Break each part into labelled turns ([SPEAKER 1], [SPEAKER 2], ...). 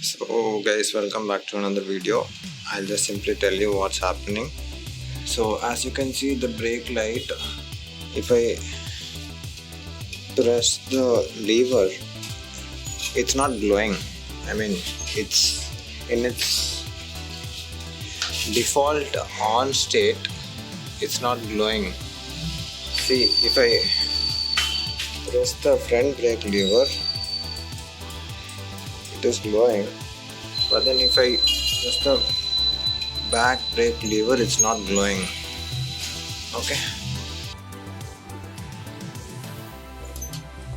[SPEAKER 1] So guys, welcome back to another video. I'll just simply tell you what's happening. So as you can see the brake light, if I press the lever, it's not glowing. I mean, it's in its default on state, it's not glowing. See, if I press the front brake lever, it is glowing, but then if I press the back brake lever, it's not glowing. Okay,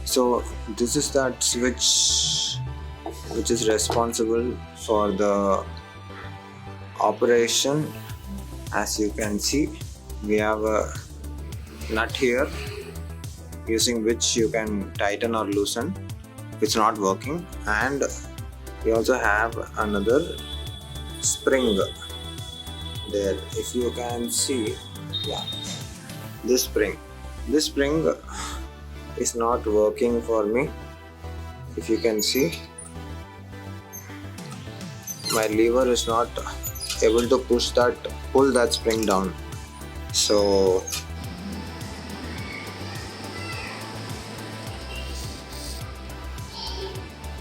[SPEAKER 1] so this is that switch which is responsible for the operation. As you can see, we have a nut here using which you can tighten or loosen if it's not working, and we also have another spring there. If you can see, yeah, this spring is not working for me. If you can see, my lever is not able to pull that spring down. So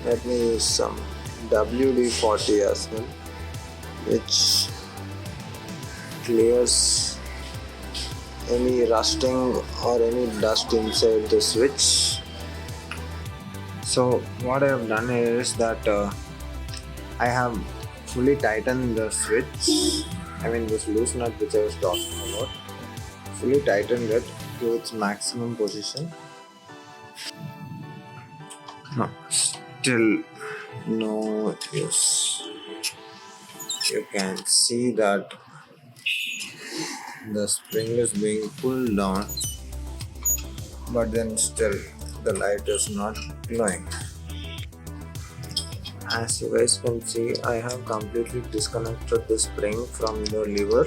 [SPEAKER 1] let me use some WD-40 as well, which clears any rusting or any dust inside the switch. So what I have done is that I have fully tightened the switch. I mean, this loose nut which I was talking about, fully tightened it to its maximum position. No, still no use. You can see that the spring is being pulled down, but then still the light is not glowing. As you guys can see, I have completely disconnected the spring from the lever,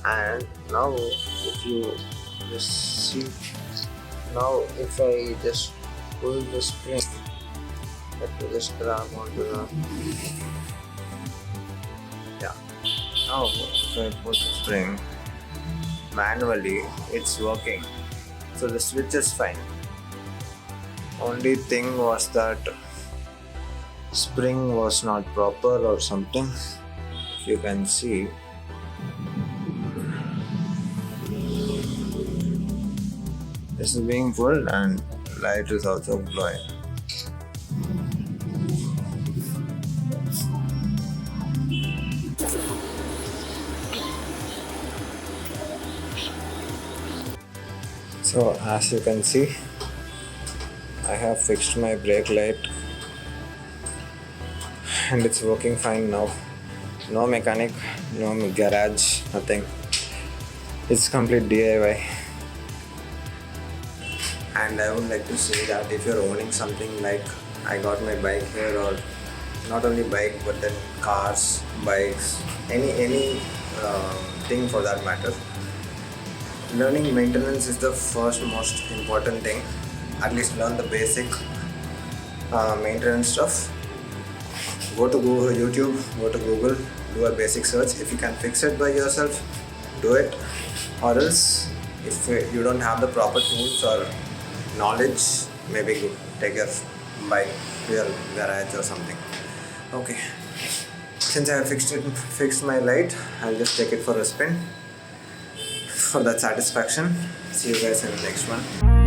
[SPEAKER 1] and now if you just see, now if I just pull the spring, let me just grab onto the, yeah, now if I pull the spring manually, it's working, so the switch is fine. Only thing was that spring was not proper or something. If you can see, this is being pulled and light is also glowing. So as you can see, I have fixed my brake light and it's working fine now. No mechanic, no garage, nothing. It's complete DIY. And I would like to say that if you're owning something like I got my bike here, or not only bike but then cars, bikes, any thing for that matter, learning maintenance is the first most important thing. At least learn the basic maintenance stuff. Go to Google, YouTube, go to Google, do a basic search. If you can fix it by yourself, do it. Or else, if you don't have the proper tools or knowledge, maybe take your bike to your garage or something. Okay. Since I have fixed my light, I'll just take it for a spin for that satisfaction. See you guys in the next one.